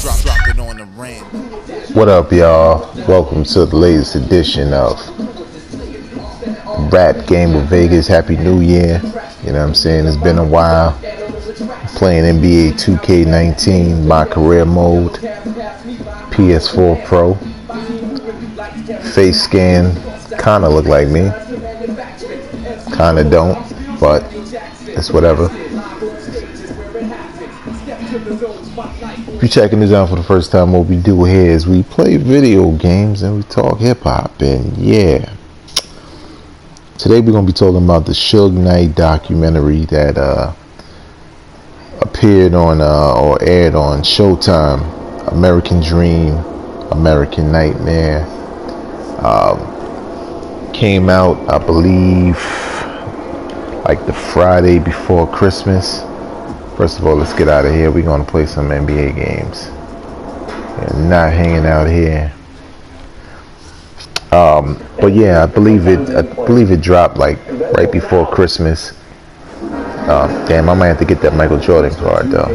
Drop it on the rim. What up, y'all? Welcome to the latest edition of Rap Game of Vegas. Happy New Year. You know what I'm saying? It's been a while. Playing NBA 2K19, my career mode, PS4 Pro. Face scan, kinda look like me. Kinda don't, but it's whatever. If you're checking this out for the first time, what we do here is we play video games and we talk hip-hop, and yeah. Today we're going to be talking about the Suge Knight documentary that appeared on or aired on Showtime, American Dream, American Nightmare. Came out, I believe, like the Friday before Christmas. First of all, let's get out of here. We're going to play some NBA games. We're not hanging out here. But yeah, I believe it dropped like right before Christmas. Damn, I might have to get that Michael Jordan card though.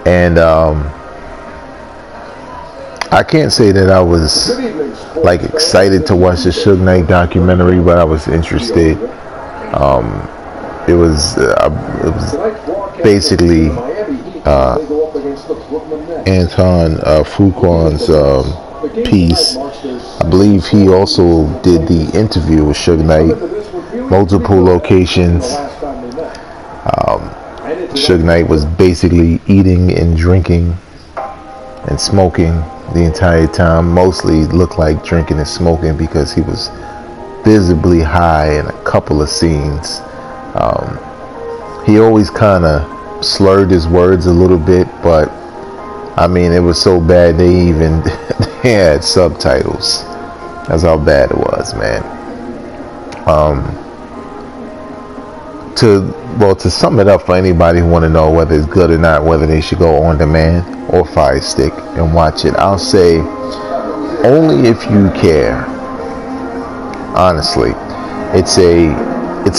And I can't say that I was like excited to watch the Suge Knight documentary, but I was interested. It was basically Anton Fuquan's piece. I believe he also did the interview with Suge Knight, multiple locations. Suge Knight was basically eating and drinking and smoking the entire time. Mostly looked like drinking and smoking because he was visibly high in a couple of scenes. He always kind of slurred his words a little bit, but I mean, it was so bad they even they had subtitles. That's how bad it was, man. To sum it up for anybody who want to know whether it's good or not, whether they should go on demand or Fire Stick and watch it, I'll say only if you care. Honestly, it's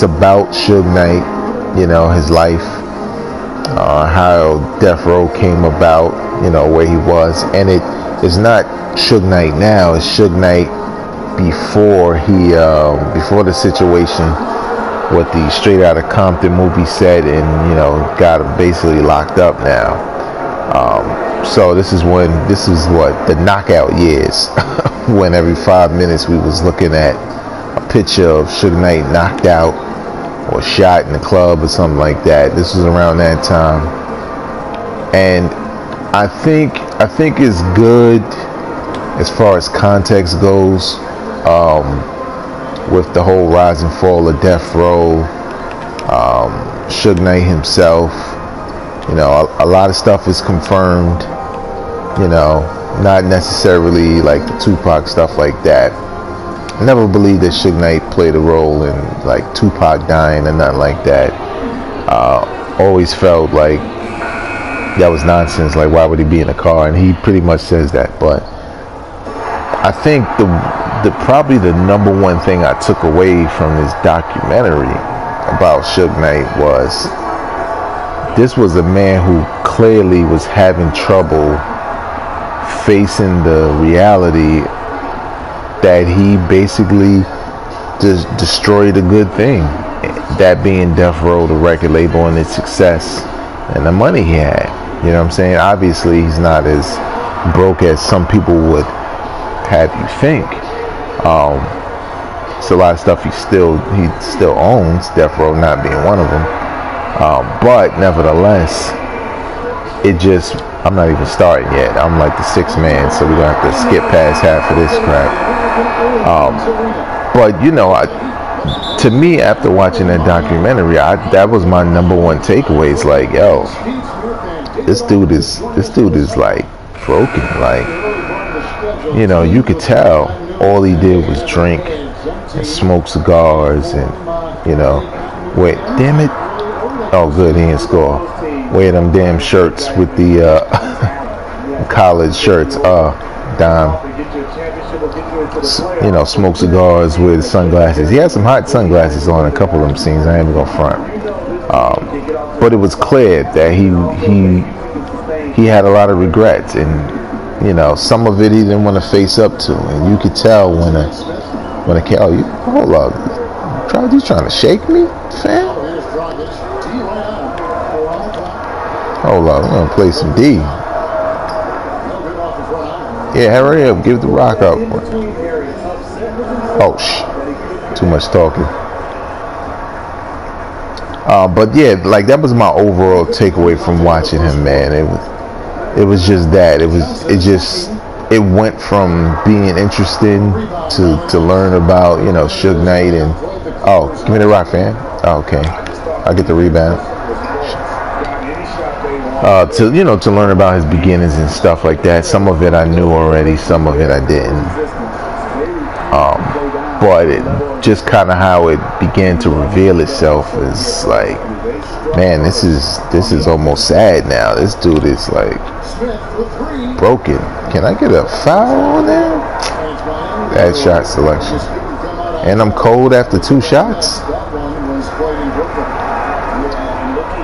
about Suge Knight, you know, his life, how Death Row came about, you know, where he was, and it is not Suge Knight now. It's Suge Knight before before the situation with the Straight Outta Compton movie set, and you know, got him basically locked up now. So this is what the knockout years, when every 5 minutes we was looking at a picture of Suge Knight knocked out or shot in the club or something like that. This was around that time, and I think it's good as far as context goes, with the whole rise and fall of Death Row, Suge Knight himself. You know, a lot of stuff is confirmed. You know, not necessarily like the Tupac stuff like that. I never believed that Suge Knight played a role in like Tupac dying and nothing like that. Always felt like that was nonsense. Like, why would he be in a car? And he pretty much says that. But I think probably the number one thing I took away from this documentary about Suge Knight was this was a man who clearly was having trouble facing the reality that he basically just destroyed a good thing, that being Death Row, the record label, and its success and the money he had. You know what I'm saying? Obviously he's not as broke as some people would have you think. It's a lot of stuff he still owns, Death Row not being one of them, but nevertheless, I'm not even starting yet. I'm like the sixth man, so we're gonna have to skip past half of this crap. But you know, to me, after watching that documentary, that was my number one takeaway. It's like, yo, this dude is like broken. Like, you know, you could tell all he did was drink and smoke cigars, and you know, wait, damn it, oh good, he didn't score. Wear them damn shirts with the college shirts, dime. You know, smoke cigars with sunglasses. He had some hot sunglasses on a couple of them scenes. I ain't even gonna front. But it was clear that he he had a lot of regrets, and you know, some of it he didn't want to face up to, and you could tell when a kid, oh, you hold up, you trying to shake me, fam? Hold up, I'm gonna play some D. Yeah, hurry up, give the rock up. Oh, too much talking. But yeah, like that was my overall takeaway from watching him, man. It was just that. It went from being interesting to learn about, you know, Suge Knight and give me the rock, fam. Oh, okay, I'll get the rebound. To learn about his beginnings and stuff like that. Some of it I knew already, some of it I didn't. But it just kind of how it began to reveal itself is like, man, this is almost sad now. This dude is like broken. Can I get a foul on there? Bad shot selection. And I'm cold after 2 shots.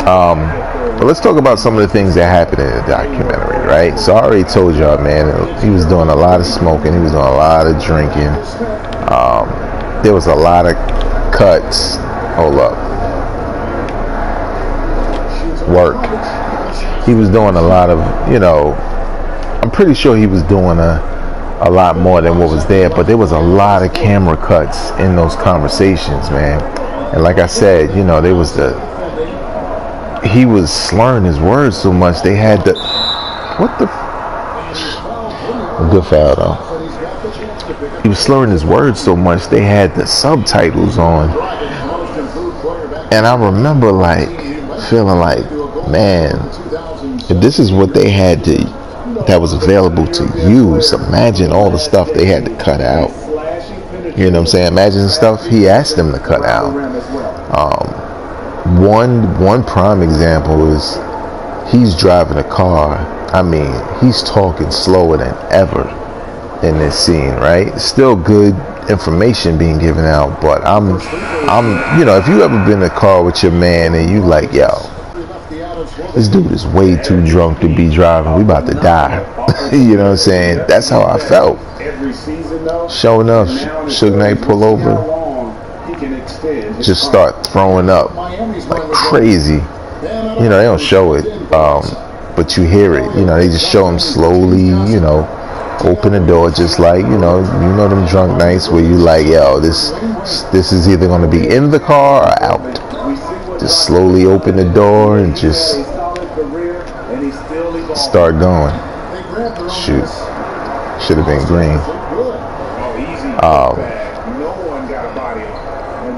But let's talk about some of the things that happened in the documentary, right? So I already told y'all, man, he was doing a lot of smoking. He was doing a lot of drinking. There was a lot of cuts. Hold up. Work. He was doing a lot of, you know, I'm pretty sure he was doing a lot more than what was there, but there was a lot of camera cuts in those conversations, man. And like I said, you know, he was slurring his words so much they had to, a good foul though. He was slurring his words so much they had the subtitles on, and I remember like feeling like, man, if this is what they had that was available to use, imagine all the stuff they had to cut out. You know what I'm saying? Imagine the stuff he asked them to cut out. One prime example is he's driving a car. I mean, he's talking slower than ever in this scene, right? Still good information being given out, but I'm you know, if you ever been in a car with your man and you like, yo, this dude is way too drunk to be driving, we about to die. You know what I'm saying? That's how I felt. Sure enough, Suge Knight pull over, just start throwing up like crazy. You know, they don't show it, but you hear it. You know, they just show him slowly, you know, open the door, just like, you know them drunk nights where you like, yo, this is either going to be in the car or out. Just slowly open the door and just start going. Shoot, should have been green.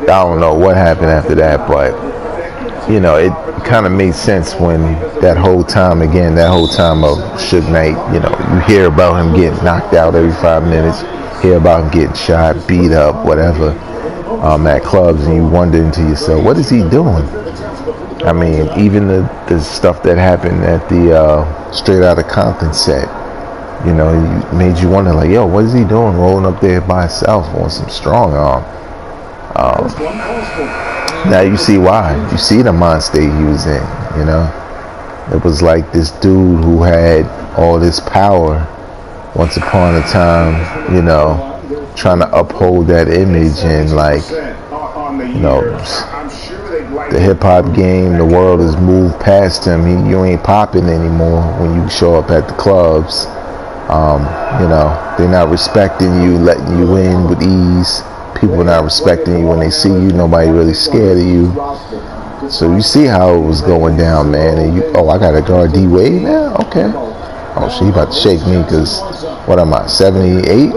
I don't know what happened after that, but you know, it kind of made sense when that whole time of Suge Knight, you know, you hear about him getting knocked out every 5 minutes, hear about him getting shot, beat up, whatever, at clubs, and you wonder to yourself, what is he doing? I mean, even the stuff that happened at the Straight Outta Compton set, you know, it made you wonder, like, yo, what is he doing rolling up there by himself on some strong arm? Now you see why. You see the mind state he was in, you know. It was like this dude who had all this power once upon a time, you know, trying to uphold that image, and like, you know, the hip-hop game, the world has moved past him. You ain't popping anymore when you show up at the clubs. You know, they're not respecting you, letting you in with ease. People not respecting you when they see you. Nobody really scared of you. So you see how it was going down, man. And I gotta guard D-Wade now? Okay. Oh, shit, he about to shake me because, what am I, 78?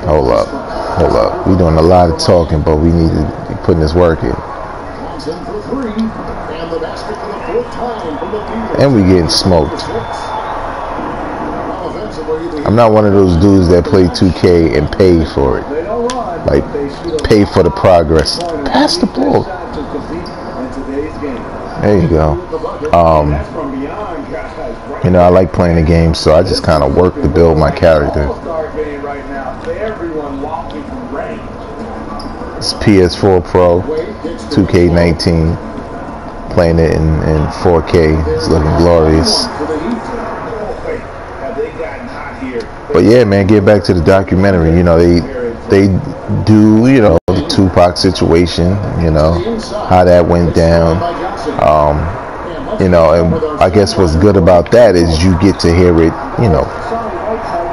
Hold up. We doing a lot of talking, but we need to be putting this work in. And we getting smoked. I'm not one of those dudes that play 2K and pay for it. Like, pay for the progress. Pass the ball. There you go. You know, I like playing the game, so I just kind of work to build my character. It's PS4 Pro, 2K19. playing it in 4K. It's looking glorious. But yeah, man, get back to the documentary. You know, they do, you know, the Tupac situation, you know, how that went down. You know, and I guess what's good about that is you get to hear it, you know,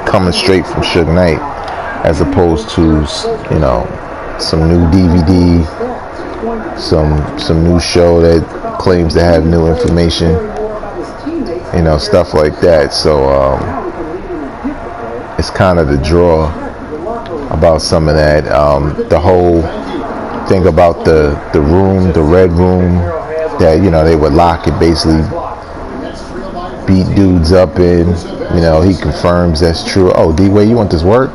coming straight from Suge Knight, as opposed to, you know, some new DVD, some new show that claims to have new information, you know, stuff like that. So it's kind of the draw about some of that. The whole thing about the room, the red room, that, you know, they would lock it, basically beat dudes up in, you know, he confirms that's true. Oh, D-Way, you want this work?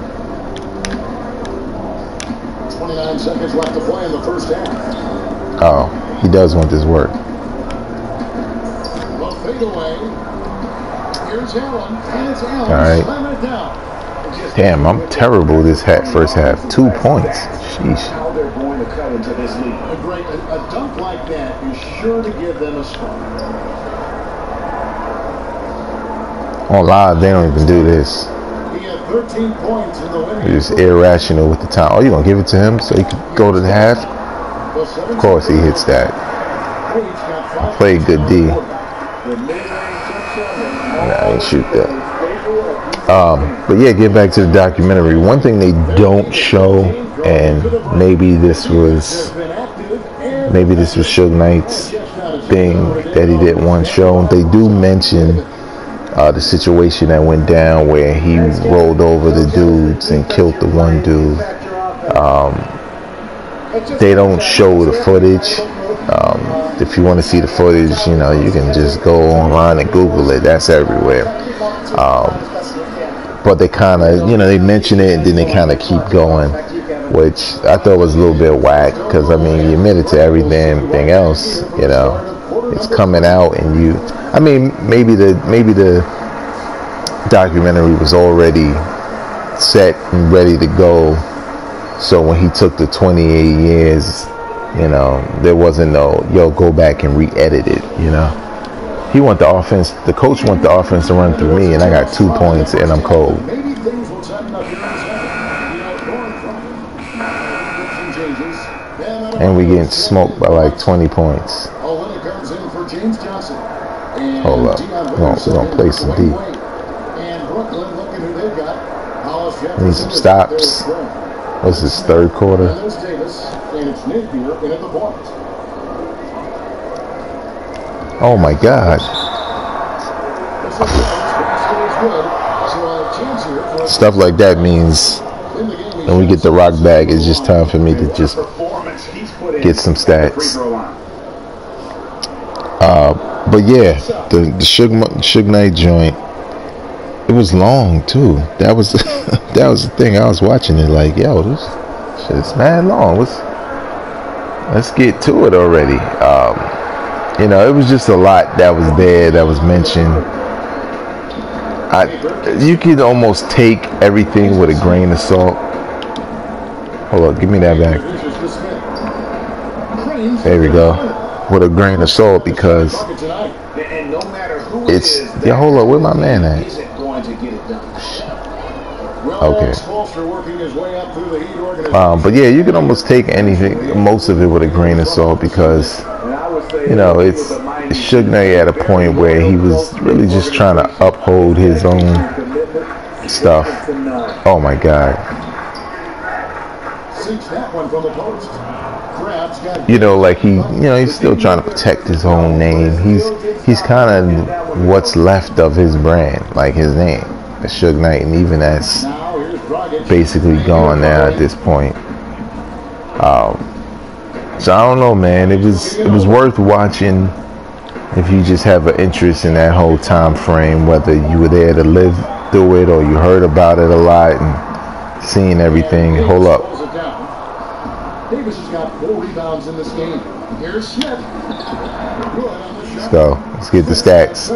29 seconds left to play in the first half. Oh, he does want this work. The fadeaway. Here's Allen, and it's Allen. All right. Slamming it down. Damn, I'm terrible this first half. 2 points. Sheesh. How they're going to cut into this lead. A dunk like that is sure to give them a spark. On live, they don't even do this. He had 13 points in the winning. They're just irrational with the time. Oh, you gonna give it to him so he can go to the half? Of course he hits that. I played good D. Nah, I ain't shoot that. But yeah, get back to the documentary. One thing they don't show, and maybe this was Suge Knight's thing that he didn't want shown. They do mention the situation that went down where he rolled over the dudes and killed the one dude. They don't show the footage. If you want to see the footage, you know, you can just go online and Google it. That's everywhere. But they kind of, you know, they mention it and then they kind of keep going, which I thought was a little bit whack, because I mean, you admitted to everything else, you know, it's coming out, and you, I mean, maybe the documentary was already set and ready to go, so when he took the 28 years, you know, there wasn't no, yo, go back and re-edit it, you know. He want the offense, the coach want the offense to run through me, and I got 2 points and I'm cold. And we getting smoked by like 20 points. Hold up, we're gonna play some deep. Need some stops. What's this, third quarter? Oh my God. Stuff like that means when we get the rock bag, it's just time for me to just get some stats. But yeah, the Suge Knight joint, it was long too. That was that was the thing. I was watching it like, yo, this shit's mad long. Let's get to it already. You know, it was just a lot that was there, that was mentioned. You could almost take everything with a grain of salt. Hold on, give me that back. There we go. With a grain of salt, because it's, yeah, hold up, where my man at? Okay. But yeah, you can almost take anything, most of it with a grain of salt, because, you know, it's Suge Knight at a point where he was really just trying to uphold his own stuff. Oh my God. You know, like he's still trying to protect his own name. He's kind of what's left of his brand, like his name, the Suge Knight, and even that's basically gone now at this point. So I don't know, man. It was worth watching if you just have an interest in that whole time frame, whether you were there to live through it or you heard about it a lot and seeing everything. Hold up. Davis has got 4 rebounds in this game. Here's Smith. Let's go. Let's get the stats.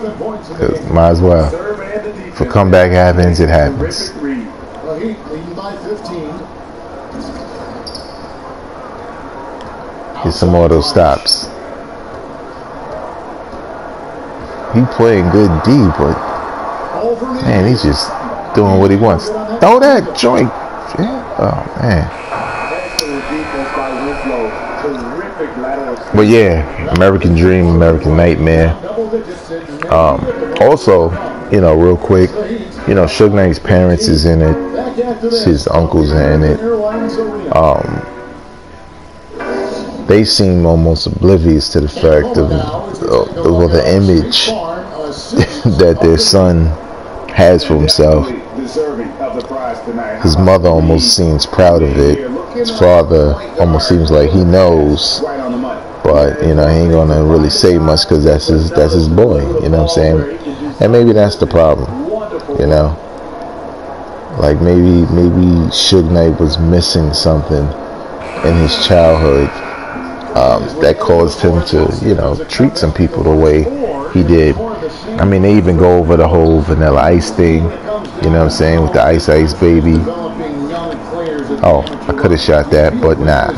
Might as well. If a comeback happens, it happens. Get some more of those stops. he playing good D, but man, he's just doing what he wants. Throw that joint. Yeah. Oh man. But yeah, American Dream, American Nightmare. Also, you know, real quick, you know, Suge Knight's parents is in it. His uncles are in it. They seem almost oblivious to the fact of the image that their son has for himself. His mother almost seems proud of it. His father almost seems like he knows, but you know, he ain't gonna really say much because that's his boy. You know what I'm saying? And maybe that's the problem. You know, like maybe Suge Knight was missing something in his childhood that caused him to, you know, treat some people the way he did. I mean, they even go over the whole Vanilla Ice thing. You know what I'm saying, with the Ice Ice Baby. Oh, I could have shot that, but nah.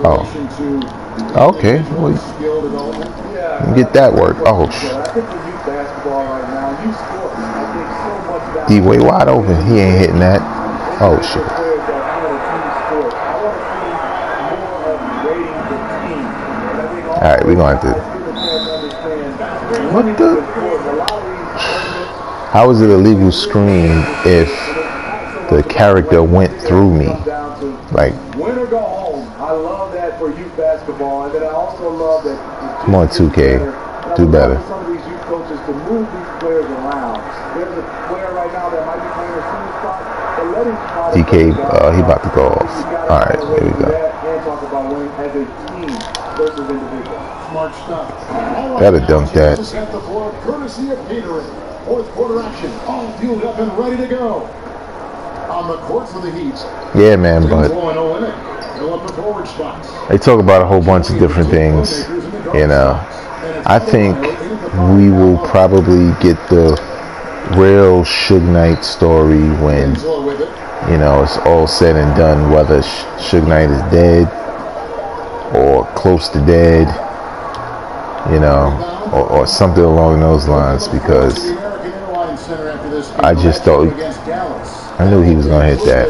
Oh, okay. Well, get that work. Oh, D way wide open. He ain't hitting that. Oh shit. All right, we're gonna have to. What the? How is it a legal screen if the character went through me? Like, win or go home. I love that for youth basketball, and then I also love that. Come on, 2K, do better. Some of these youth coaches to move these players around. There's a player right now that might be playing a senior spot, but let him. DK, he about to go off. All right, here we go. And talk about winning as a team versus individual. Smart stuff. Gotta dunk that. Courtesy of Gatorade. Fourth quarter action, all fueled up and ready to go. On the court for the Heat. Yeah, man, but they talk about a whole bunch of different things. You know, I think we will probably get the real Suge Knight story when, you know, it's all said and done, whether Suge Knight is dead or close to dead, you know, or something along those lines, because I just thought, I knew he was going to hit that.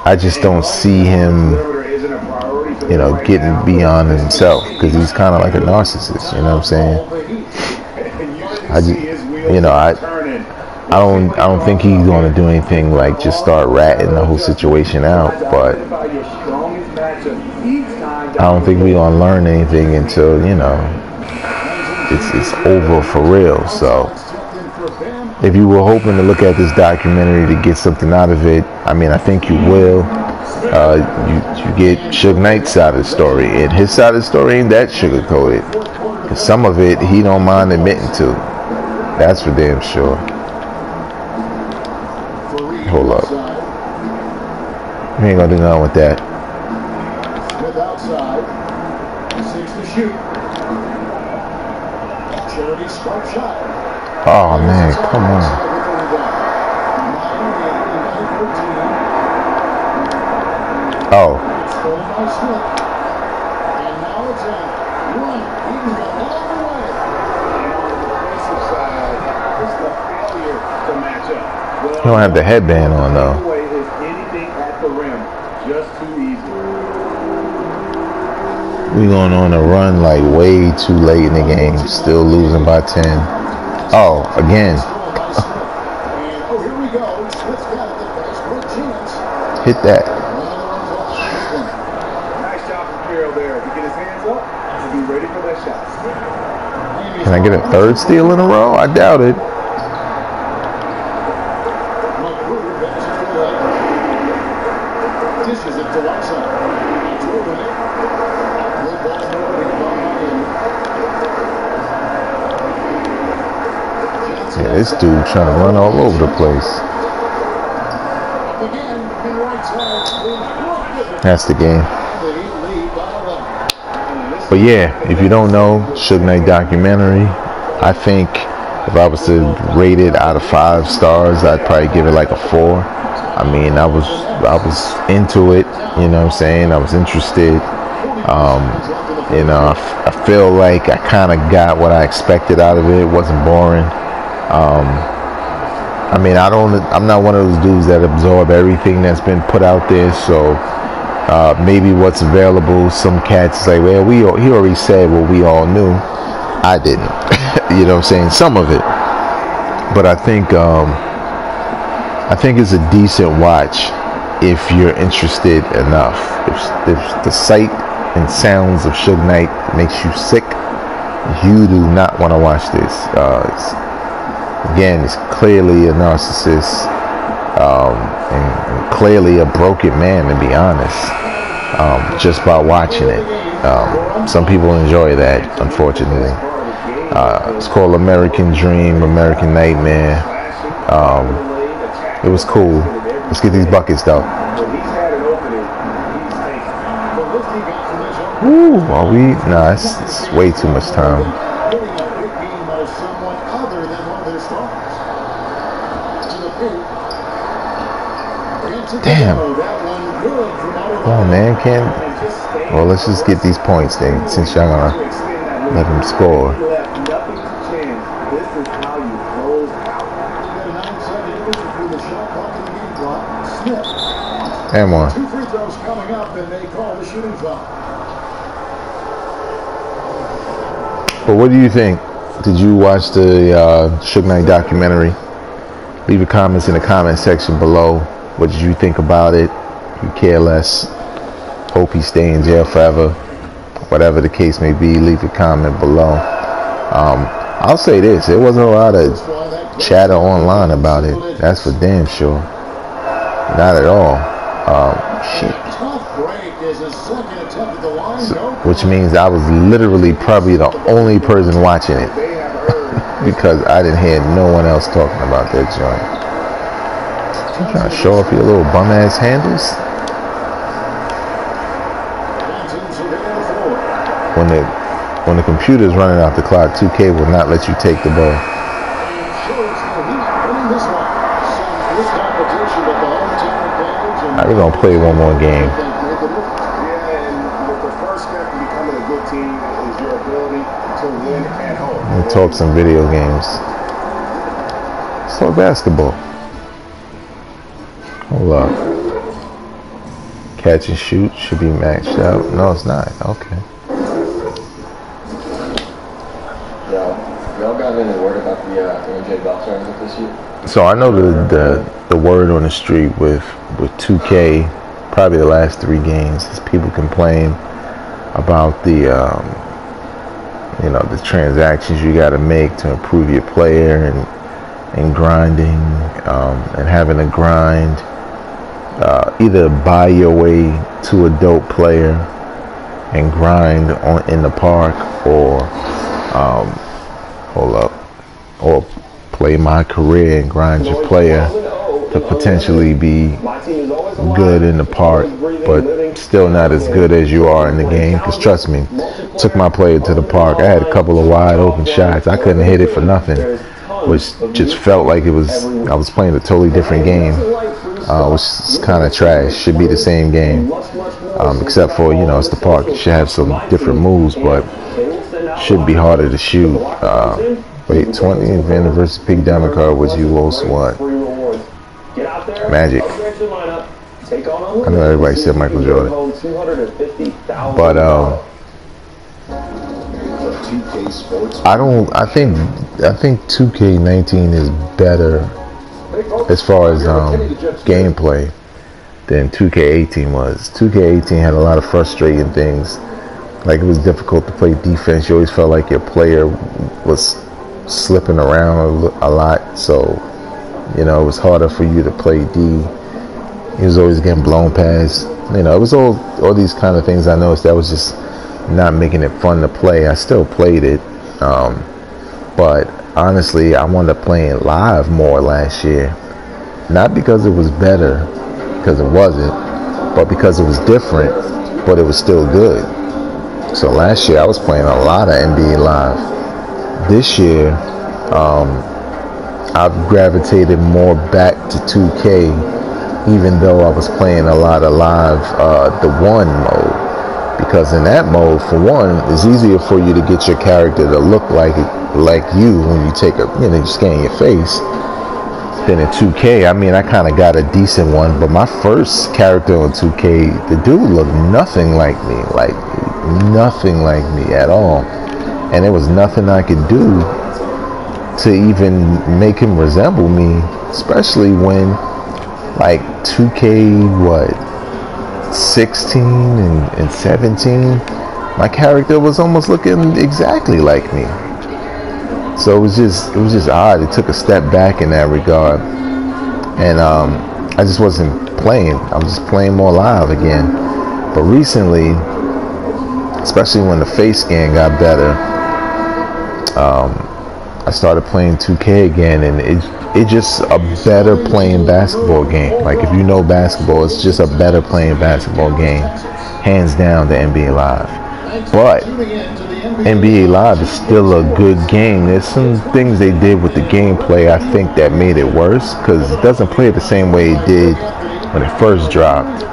I just don't see him, you know, getting beyond himself, because he's kind of like a narcissist, you know what I'm saying? I just, you know, I don't think he's going to do anything like just start ratting the whole situation out, but I don't think we're going to learn anything until, you know, it's over for real. So if you were hoping to look at this documentary to get something out of it, I mean, I think you will. You get Suge Knight's side of the story, and his side of the story ain't that sugar-coated. Cause some of it he don't mind admitting to. That's for damn sure. Hold up. We ain't gonna do nothing with that. Smith outside. 6 to shoot. Charity sharp shot. Oh man, come on. Oh. You don't have the headband on though. We going on a run like way too late in the game, still losing by 10. Oh, again. Hit that. Nice job from Carroll there. To get his hands up and be ready for that shot. Can I get a third steal in a row? I doubt it. Yeah, this dude trying to run all over the place. That's the game. But yeah, if you don't know, Suge Knight documentary, I think if I was to rate it out of 5 stars, I'd probably give it like a 4. I mean, I was into it, you know what I'm saying? I was interested. You know, I feel like I kind of got what I expected out of it. It wasn't boring. I mean, I'm not one of those dudes that absorb everything that's been put out there. So maybe what's available, some cats say, well, he already said what we all knew. I didn't. You know what I'm saying? Some of it. But I think it's a decent watch if you're interested enough. If the sight and sounds of Suge Knight makes you sick, you do not want to watch this. It's clearly a narcissist and clearly a broken man, to be honest, just by watching it. Some people enjoy that, unfortunately. It's called American Dream, American Nightmare. It was cool. Let's get these buckets, though. Ooh, are we? Nah, it's way too much time. Damn. Come on, man. Well, let's just get these points then, since y'all gonna let him score. Damn one. Two free throws coming up, and they call the shooting foul. But what do you think? Did you watch the Suge Knight documentary? Leave your comments in the comment section below. What did you think about it? You care less. Hope he stay in jail forever. Whatever the case may be, leave a comment below. I'll say this. There wasn't a lot of chatter online about it. That's for damn sure. Not at all. Shit. Which means I was literally probably the only person watching it. Because I didn't hear no one else talking about that joint. You trying to show off your little bum ass handles? When the computer's running out the clock, 2K will not let you take the ball. Alright, we're gonna play one more game. We'll talk some video games. Let's talk basketball. Hold up. Catch and shoot should be maxed out. No, it's not. Okay. Y'all got any word about the MJ Bell tournament this year? So I know the word on the street with 2K, probably the last 3 games, is people complain about the the transactions you got to make to improve your player and grinding and having to grind, either buy your way to a dope player and grind in the park, or or play my career and grind your player to potentially be good in the park, but still not as good as you are in the game. Because trust me, took my player to the park. I had a couple of wide open shots. I couldn't hit it for nothing, which just felt like I was playing a totally different game, which is kind of trash. Should be the same game, except for, it's the park. You should have some different moves, but should be harder to shoot. Wait, 20th anniversary Pink Diamond card, what you also want? Magic. I know everybody said Michael Jordan, but I think 2K19 is better as far as gameplay than 2K18 was. 2K18 had a lot of frustrating things. Like, it was difficult to play defense. You always felt like your player was slipping around a lot, so it was harder for you to play D. He was always getting blown past. It was all these kind of things I noticed that was just not making it fun to play. I still played it, but honestly, I wanted to play it live more last year. Not because it was better, because it wasn't, but because it was different, but it was still good. So last year I was playing a lot of NBA Live. This year, I've gravitated more back to 2K, even though I was playing a lot of live, the one mode. because in that mode, for one, it's easier for you to get your character to look like you when you take a, you know, you scan your face. Then in 2K, I mean, I kind of got a decent one, but my first character on 2K, the dude looked nothing like me, like nothing like me at all, and there was nothing I could do to even make him resemble me, especially when like 2K, what, 16 and 17, my character was almost looking exactly like me. So it was just odd. It took a step back in that regard, and I just wasn't playing. I was just playing more live again. But recently, especially when the face scan got better, I started playing 2K again, and it's just a better playing basketball game. Like, if you know basketball, it's just a better playing basketball game, hands down, to NBA Live. But NBA Live is still a good game. There's some things they did with the gameplay, I think, that made it worse, because it doesn't play the same way it did when it first dropped.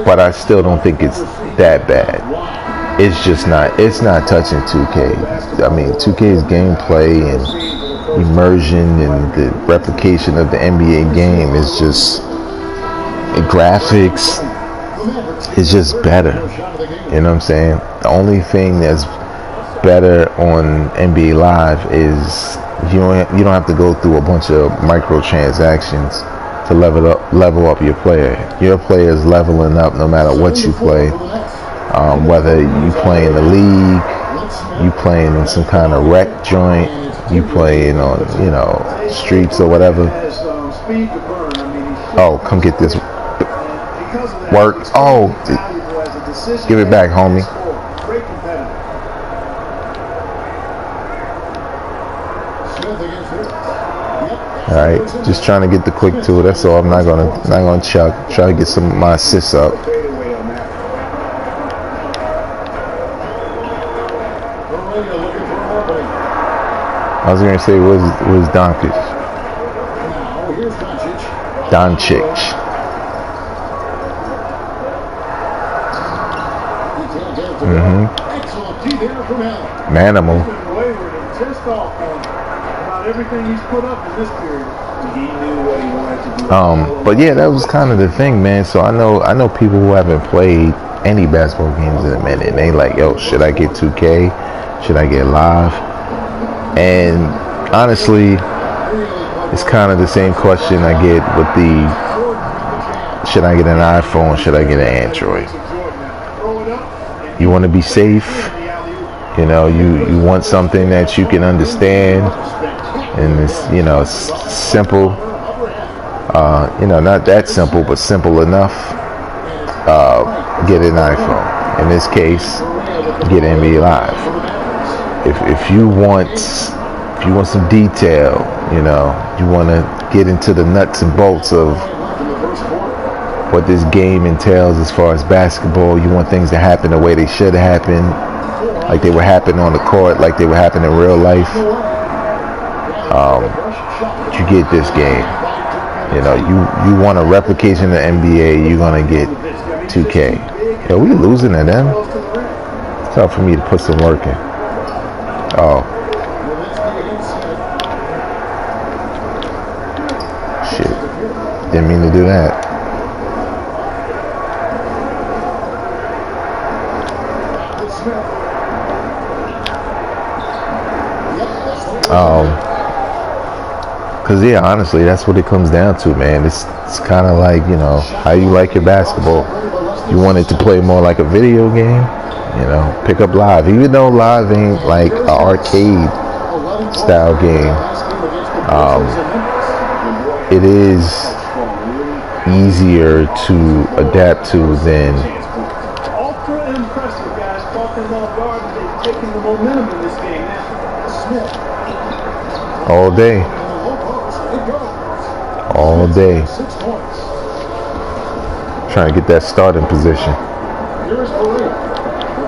But I still don't think it's that bad. It's not touching 2K. I mean, 2K's gameplay and immersion and the replication of the NBA game is just, graphics is just better. You know what I'm saying? The only thing that's better on NBA Live is you don't have to go through a bunch of microtransactions to level up your player. Your player is leveling up no matter what you play. Whether you play in the league, you playing in some kind of rec joint, you playing on, you know, streets or whatever. Oh, come get this work. Oh, give it back, homie. All right, just trying to get the quick tool. That's all. I'm not gonna chuck. Try to get some of my assists up. I was gonna say, where's Doncic? Manimal. But yeah, that was kind of the thing, man. So I know people who haven't played any basketball games in a minute, and they like, yo, should I get 2K? Should I get Live? And honestly, it's kind of the same question I get with the, should I get an iPhone? Should I get an Android? You want to be safe. You know, you want something that you can understand, and it's, you know, simple. You know, not that simple, but simple enough. Get an iPhone. In this case, get NBA Live. If you want some detail, you know, you want to get into the nuts and bolts of what this game entails as far as basketball. You want things to happen the way they should happen, like they were happening on the court, like they were happening in real life. You get this game. You know, you want a replication of the NBA, you're gonna get 2K. Yo, we losing to them. It's time for me to put some work in. Oh. Shit. Didn't mean to do that. Cause yeah, honestly, that's what it comes down to, man. It's kind of like, you know, how you like your basketball. You want it to play more like a video game, you know, pick up Live. Even though Live ain't like an arcade style game, it is easier to adapt to than ultra impressive guys talking about guards taking the momentum in this game. Smith. All day. All day. Trying to get that starting position. Here's Maria.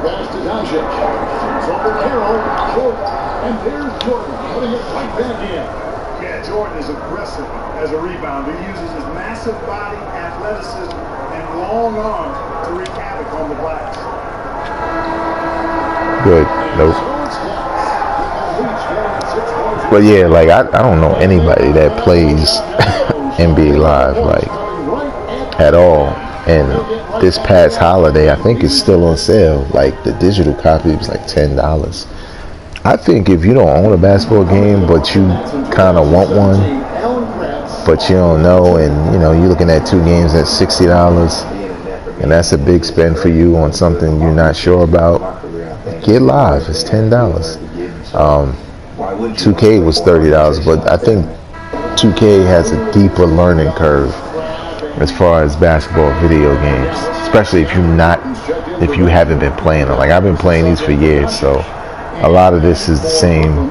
Pass to Doncic. It's over Carroll. Short. And there's Jordan. Putting it right back in. Yeah, Jordan is aggressive as a rebounder. He uses his massive body, athleticism, and long arms to wreak havoc on the glass. Good. Nope. But yeah, like I don't know anybody that plays NBA Live like at all. And this past holiday, I think it's still on sale. Like the digital copy was like $10. I think if you don't own a basketball game, but you kind of want one, but you don't know, and you know you're looking at 2 games at $60, and that's a big spend for you on something you're not sure about. Get Live. It's $10. 2K was $30, but I think 2K has a deeper learning curve as far as basketball video games, especially if you haven't been playing them. Like I've been playing these for years, so a lot of this is the same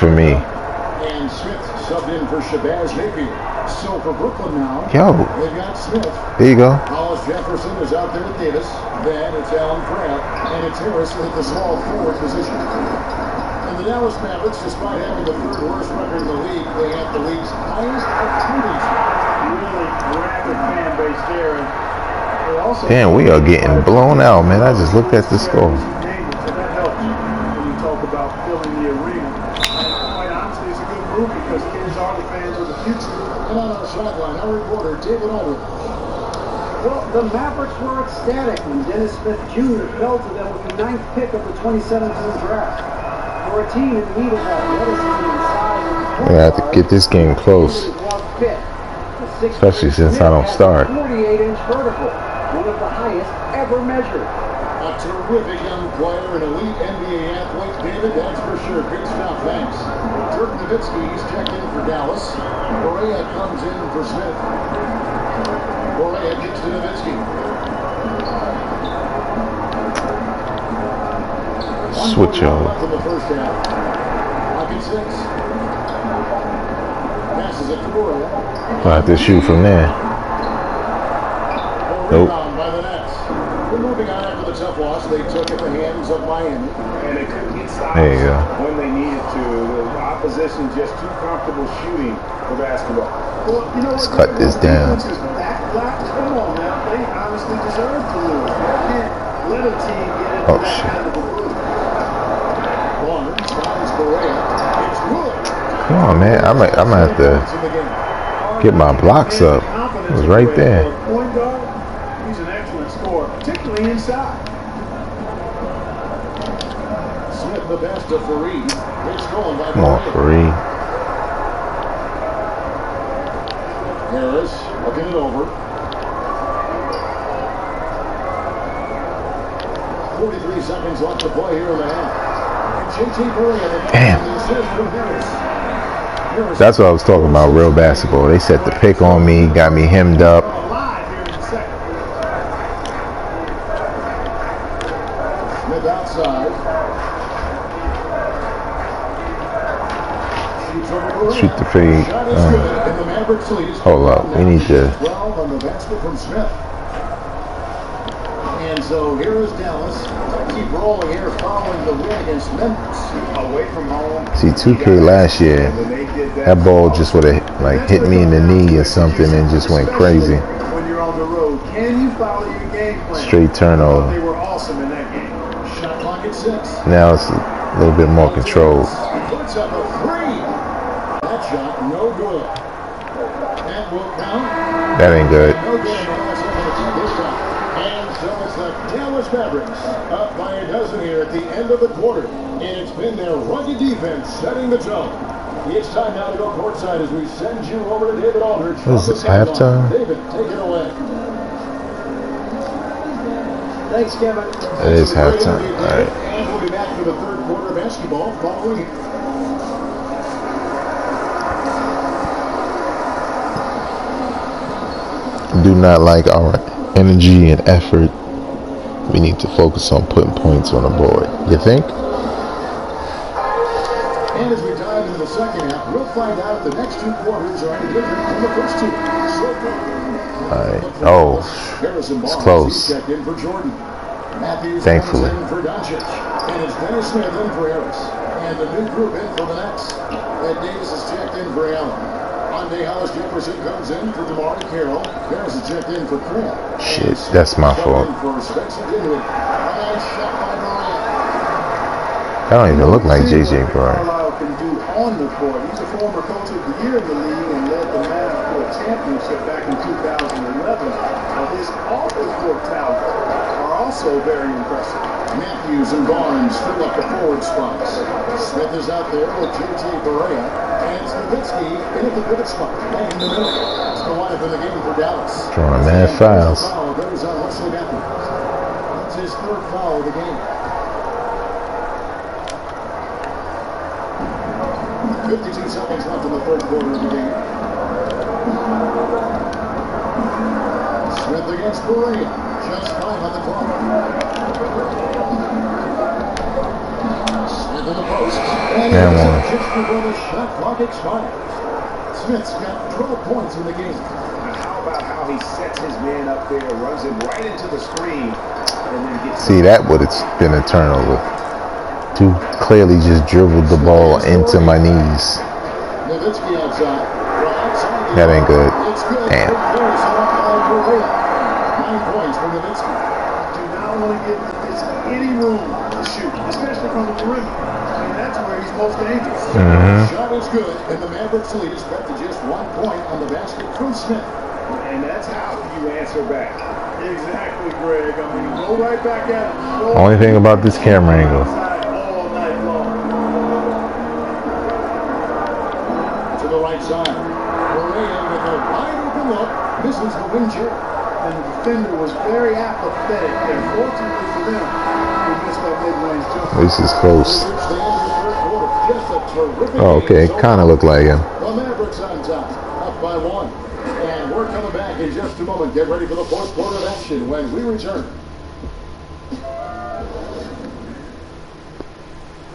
for me. And Smith subbed in for Shabazz Napier. So for Brooklyn now, they've got Smith. There you go. Hollis Jefferson is out there with Davis. Then it's Allen Crabbe, and it's Harris at the small forward position. And the Dallas Mavericks, despite having the 3rd worst record in the league, they have the league's highest attendance. Really rabid fan base there. And they also Damn, we are getting blown out, man. I just looked at the score. So that helps when you talk about filling the arena. And quite honestly, it's a good move because kids are the fans of the future. And on our sideline, our reporter, David Aldridge. Well, the Mavericks were ecstatic when Dennis Smith Jr. fell to them with the 9th pick of the 2017 draft. For a team in need of athleticism and size, I have to get this game close, especially since I don't start. 48-inch vertical, one of the highest ever measured. A terrific young player, an elite NBA athlete, David, that's for sure. Good stuff, thanks. Dirk Nowitzki's checked in for Dallas. Correa comes in for Smith. Correa gets to Nowitzki. Switch over. In the first half. Pocket 6. Passes it to Correa. I'll have to shoot from there. Nope. By the Nets. We're moving on after the tough loss they took at the hands of Miami. And they couldn't get stops There you go. when they needed to. The opposition just too comfortable shooting for basketball. Well, you know, Let's cut this down. Come on now. They honestly deserve to lose. You can't let a team get into that Shit. kind of a groove. Barnes finds Correa. It's Wood. Come on, man. I'm gonna have to get my blocks up. It was right there. Point guard, he's an excellent scorer, particularly inside. Smith the best of Fareed. It's stolen by Come on, Correa. Fareed. Harris looking it over. 43 seconds left to play here in the half. Damn. That's what I was talking about, real basketball. They set the pick on me, got me hemmed up. Smith outside. Shoot the fade. Hold up, we need to. 12 on the basket from Smith. And so here is Dallas. Keep rolling here following the win against Memphis. Away from home. See, 2K last year, that ball just would have like hit me in the knee or something and just went crazy. When you're on the road, can you follow your game plan? Straight turnover. They were awesome in that game. Shot clock at 6. Now it's a little bit more controlled. Puts up a 3. That shot no good. That will count. That ain't good. No good in the last second attempt this time. And so it's the Dallas Mavericks up by a dozen here at the end of the quarter. And it's been their rugged defense setting the tone. It's time now to go courtside as we send you over to David Aldridge. What is this, halftime? David, take it away. Thanks, Kevin. It is halftime. All right. And we'll be back for the third quarter of basketball following. Do not like our energy and effort. We need to focus on putting points on the board. You think? And as we dive into the second half, we'll find out if the next 2 quarters are any different from the first 2. So All right. Oh, it's close. checked in for Jordan. Matthews Thankfully. comes in for Doncic. And it's Dennis Smith in for Harris. And the new group in for the Nets. Ed Davis is checked in for Allen. Monday Hollis Jefferson comes in for DeMarre Carroll. Harris is checked in for Craig. Shit, that's my fault. That don't even look like J.J. Bryant. Can do on the court. He's a former coach of the year in the league and led the Mavs to a championship back in 2011. His off-the-court talents are also very impressive. Matthews and Barnes fill up the forward spots. Smith is out there with J.J. Barea. And it's Nowitzki in at the pivot spot. Right in the middle. It's the lineup in the game for Dallas. Drawing mad fouls. Goes on Wesley Matthews. That's his third foul of the game. 52 seconds left in the third quarter of the game. Smith against Barea. Just 5 on the clock. Smith in the post. And just before the shot clock expires. Smith's got 12 points in the game. How about how he sets his man up there, runs him right into the screen, and then gets... See, that would have been a turnover. Dude clearly just dribbled the ball into my knees. That ain't good. Damn. 9 points for Nowitzki. Do not want to give Nowitzki any room to shoot, especially from the perimeter. I mean, that's where he's most dangerous. Shot is good, and the Mavericks lead is back to just 1 point on the basket from Smith. And that's how you answer back. Exactly, Greg. I mean, go right back at him. Only thing about this camera angle. All night long. To the right side. Barea with a wide open look. Misses the wing chip. And the defender was very apathetic. And fortunately for them, he missed that mid-range jumper. This is close. Oh, okay. Kind of looked like him. The Mavericks on top. Up by 1. And we're coming back in just a moment. Get ready for the fourth quarter of action when we return.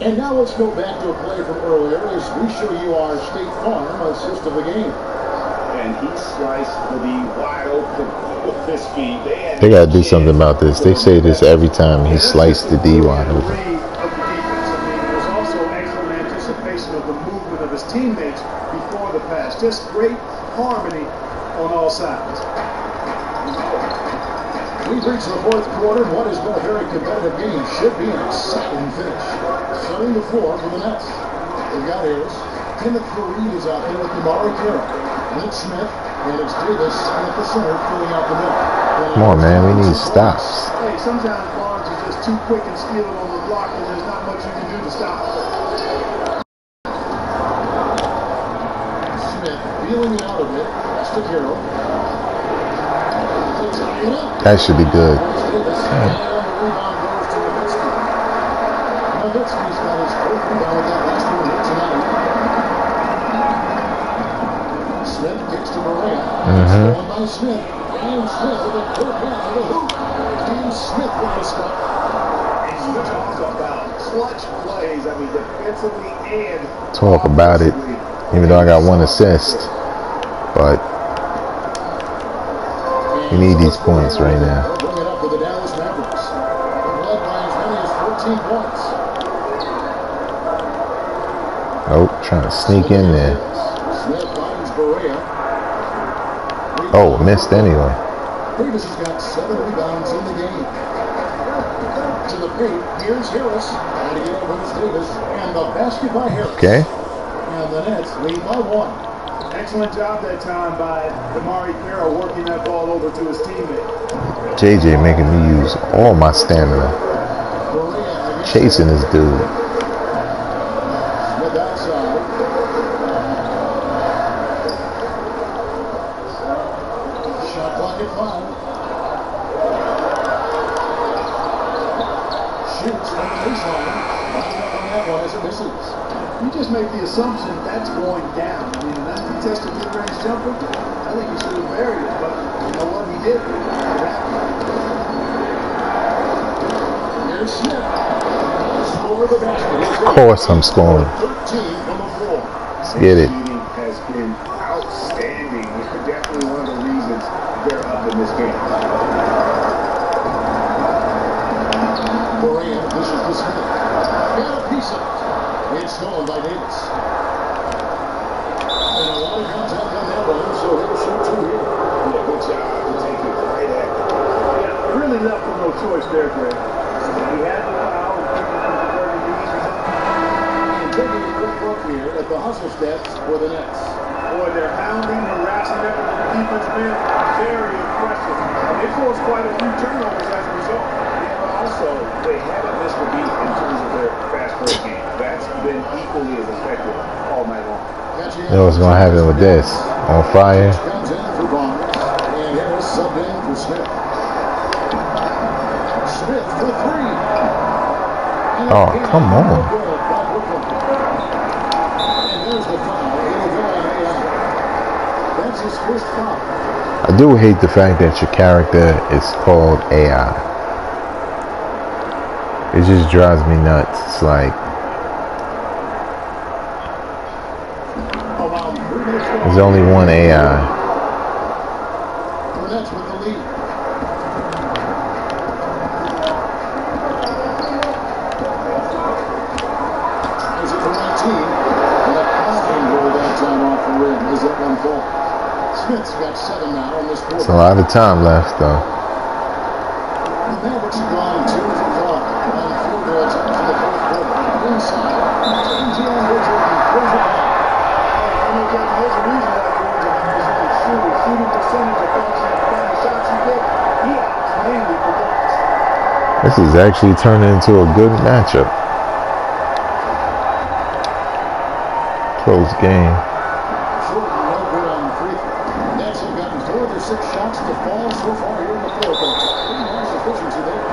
And now let's go back to a play from earlier as we show you our State Farm assist of the game. And he sliced the D wide open with his feet. They got to do something about this. They say this every time he sliced the D wide open. There's also excellent anticipation of the movement of his teammates before the pass. Just great harmony on all sides. We've reached the fourth quarter. What has been a very competitive game should be an exciting finish. Starting the floor for the Nets. They've got Harris. Timothy Reed is out there with DeMarre Carroll. Nick Smith. And it's Davis at the center filling out the middle. Come on, man. We need stops. Hey, sometimes Barnes is just too quick and stealing on the block, and there's not much you can do to stop him. Smith feeling it out of it. That's to Carroll. That should be good. Nowitzki's got his fourth rebound with that last one hit tonight. Smith kicks to Barea. Going by Smith. And Smith with a quick pass to the hoop. And Smith with the stop. And you talk about clutch plays. I mean, defensively and Talk about it. Even though I got 1 assist. But we need these points right now. Bring it up for the Dallas Mavericks. Led by as many as 14 points. Oh, trying to sneak in there. Smith finds Barea. Oh, missed anyway. Davis has got 7 rebounds in the game. To the paint, here's Harris. Trying to get over this Davis. And the basket by Harris. Okay. And the Nets lead by 1. excellent job that time by DeMarre Carroll working that ball over to his teammate. JJ making me use all my stamina. Chasing this dude. You just make the assumption that's going down. I mean, an uncontested mid-range jumper, I think he should have buried it, but you know what, he did. Of course I'm scoring. Let's get it. Has been outstanding. It's definitely one of the reasons they're up in this game. Moran dishes to Smith. Got a piece of it. It's stolen by Davis. And a lot of contact on that one, so he'll shoot two here. Yeah, good job to take it right at him. Yeah, really left with no choice there, Greg. He had the foul and people from converting the easy. And taking a quick look here at the hustle stats for the Nets. Boy, they're hounding, harassing them with the defense, man. Very impressive. And they forced quite a few turnovers as a result. Yeah, but also, they haven't missed a beat in terms of their fast break game. That's been equally as effective all night long. You know what's gonna happen with this? On fire. Comes in for Barnes, and Harris subbed in for Smith. Smith for three. Oh, come on. And there's the foul. It'll go on AI. That's his first foul. I do hate the fact that your character is called AI. It just drives me nuts. It's like, there's only one AI. Burnett's with the lead. Is it for 19? Let Austin roll that time off the rim. Is that one fall? Smith's got 7 now on this quarter. It's a lot of time left, though. The Mavericks have gone 2 for 5 on 4 goal attempts in the fourth quarter. Inside, Dion Richard throws it back. There's a reason why Georgia shooting percentage of the shots he gets. He acts mainly for blocks. This is actually turning into a good matchup. Close game. Short and no good on the free throw. Nets have gotten 4 of their 6 shots to fall so far here in the fourth. Pretty nice efficiency there.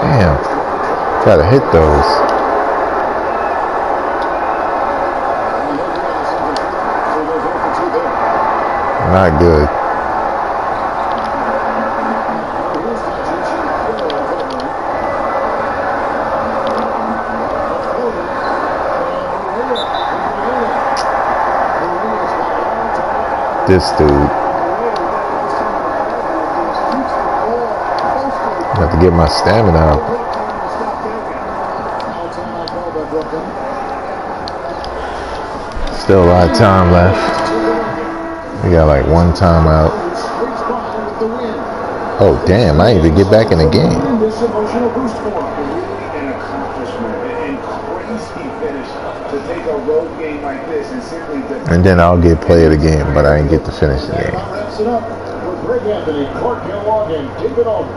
Damn. Gotta hit those. Not good. This dude. I have to get my stamina up. Still a lot of time left. We got like one timeout. Oh damn, I didn't even get back in the game. An accomplishment and crazy finish to take a road game like this and simply And then I'll get play of the game, but I didn't get to finish the game. Wraps it up with Greg Anthony, Clark Kellogg, and David Alden.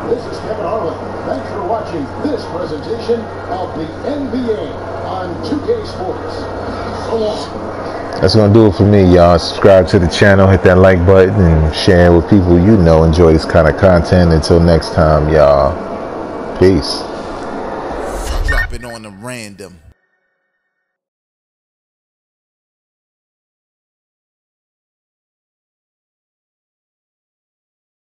This is Kevin Harlan. Thanks for watching this presentation of the NBA on 2K Sports. So long. That's gonna do it for me, y'all. Subscribe to the channel, hit that like button, and share it with people you know enjoy this kind of content. Until next time, y'all. Peace. Drop it on the random.